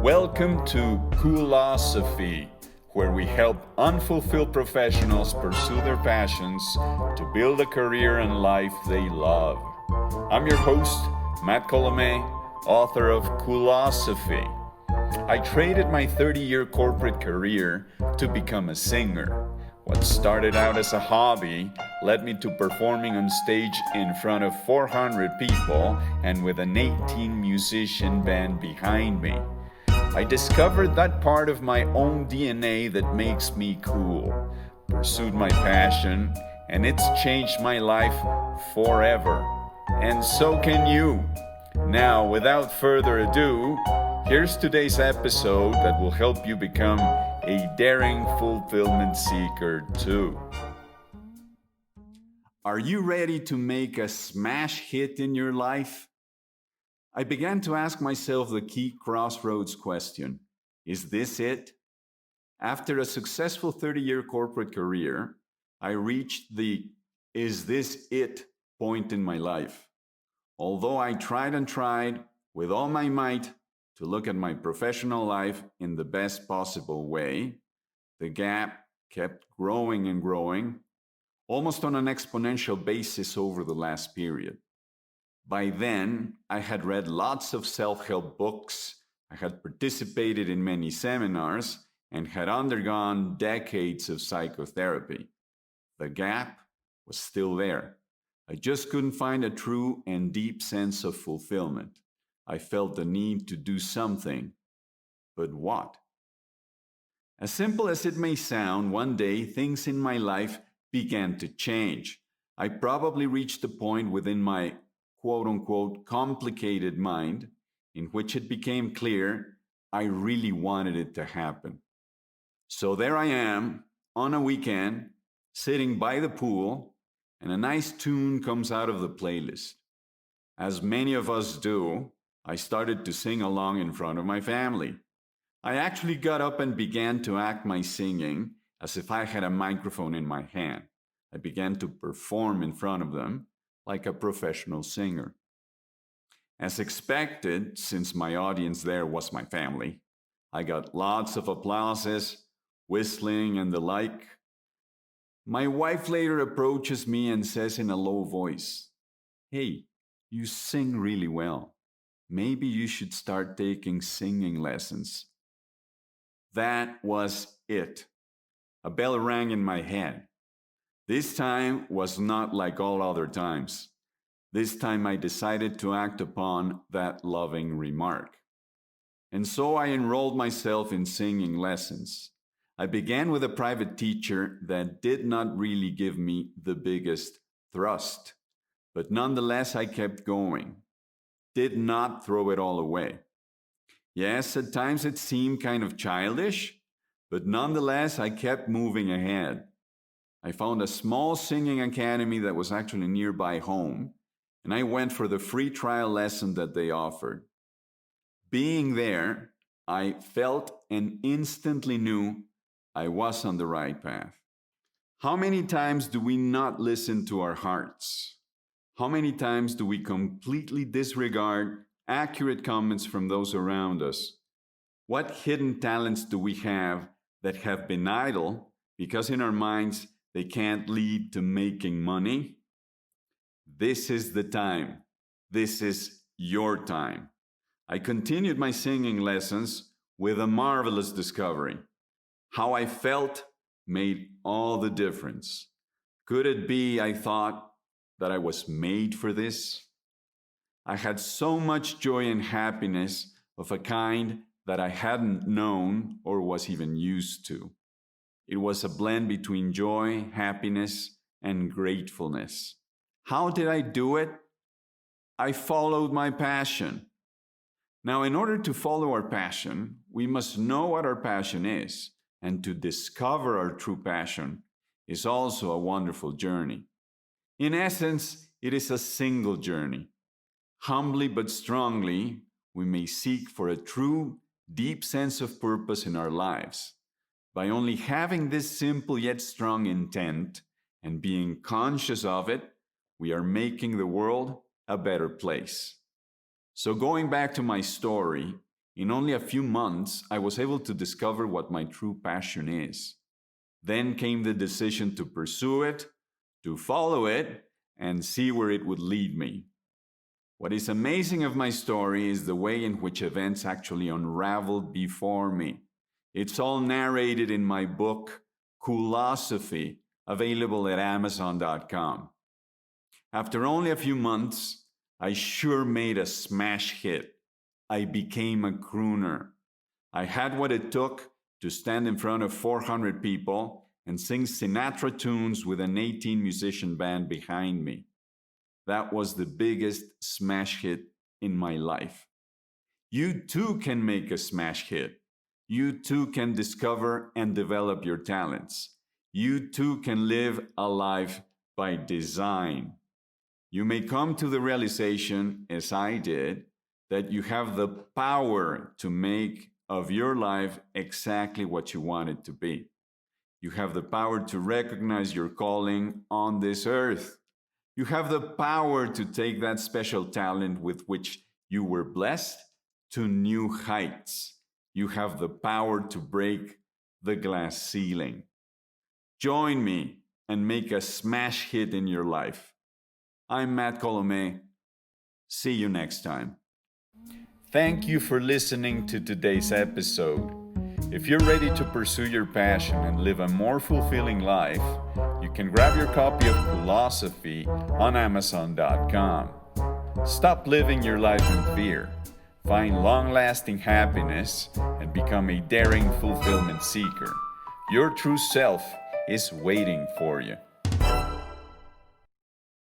Welcome to Cool-O-Sophy, where we help unfulfilled professionals pursue their passions to build a career and life they love. I'm your host, Matt Colomé, author of Cool-O-Sophy. I traded my 30-year corporate career to become a singer. What started out as a hobby led me to performing on stage in front of 400 people and with an 18-musician band behind me. I discovered that part of my own DNA that makes me cool, pursued my passion, and it's changed my life forever. And so can you. Now, without further ado, here's today's episode that will help you become a daring fulfillment seeker too. Are you ready to make a smash hit in your life? I began to ask myself the key crossroads question. Is this it? After a successful 30-year corporate career, I reached the "is this it" point in my life. Although I tried and tried with all my might to look at my professional life in the best possible way, the gap kept growing and growing, almost on an exponential basis over the last period. By then, I had read lots of self-help books, I had participated in many seminars, and had undergone decades of psychotherapy. The gap was still there. I just couldn't find a true and deep sense of fulfillment. I felt the need to do something. But what? As simple as it may sound, one day things in my life began to change. I probably reached a point within my quote-unquote complicated mind in which it became clear I really wanted it to happen. So there I am on a weekend, sitting by the pool, and a nice tune comes out of the playlist. As many of us do, I started to sing along in front of my family. I actually got up and began to act my singing as if I had a microphone in my hand. I began to perform in front of them like a professional singer. As expected, since my audience there was my family, I got lots of applauses, whistling, and the like. My wife later approaches me and says in a low voice, "Hey, you sing really well. Maybe you should start taking singing lessons." That was it. A bell rang in my head. This time was not like all other times. This time I decided to act upon that loving remark. And so I enrolled myself in singing lessons. I began with a private teacher that did not really give me the biggest thrust, but nonetheless I kept going. Did not throw it all away. Yes, at times it seemed kind of childish, but nonetheless I kept moving ahead. I found a small singing academy that was actually nearby home, and I went for the free trial lesson that they offered. Being there, I felt and instantly knew I was on the right path. How many times do we not listen to our hearts? How many times do we completely disregard accurate comments from those around us? What hidden talents do we have that have been idle because in our minds they can't lead to making money? This is the time. This is your time. I continued my singing lessons with a marvelous discovery. How I felt made all the difference. Could it be, I thought, that I was made for this? I had so much joy and happiness of a kind that I hadn't known or was even used to. It was a blend between joy, happiness, and gratefulness. How did I do it? I followed my passion. Now, in order to follow our passion, we must know what our passion is, and to discover our true passion is also a wonderful journey. In essence, it is a single journey. Humbly but strongly, we may seek for a true, deep sense of purpose in our lives. By only having this simple yet strong intent and being conscious of it, we are making the world a better place. So going back to my story, In only a few months, I was able to discover what my true passion is. Then came the decision to pursue it, to follow it, and see where it would lead me. What is amazing of my story is the way in which events actually unraveled before me. It's all narrated in my book, Cool-O-Sophy, available at Amazon.com. After only a few months, I sure made a smash hit. I became a crooner. I had what it took to stand in front of 400 people and sing Sinatra tunes with an 18-musician band behind me. That was the biggest smash hit in my life. You too can make a smash hit. You too can discover and develop your talents. You too can live a life by design. You may come to the realization, as I did, that you have the power to make of your life exactly what you want it to be. You have the power to recognize your calling on this earth. You have the power to take that special talent with which you were blessed to new heights. You have the power to break the glass ceiling. Join me and make a smash hit in your life. I'm Matt Colomé. See you next time. Thank you for listening to today's episode. If you're ready to pursue your passion and live a more fulfilling life, you can grab your copy of Cool-O-Sophy on Amazon.com. Stop living your life in fear. Find long-lasting happiness and become a daring fulfillment seeker. Your true self is waiting for you.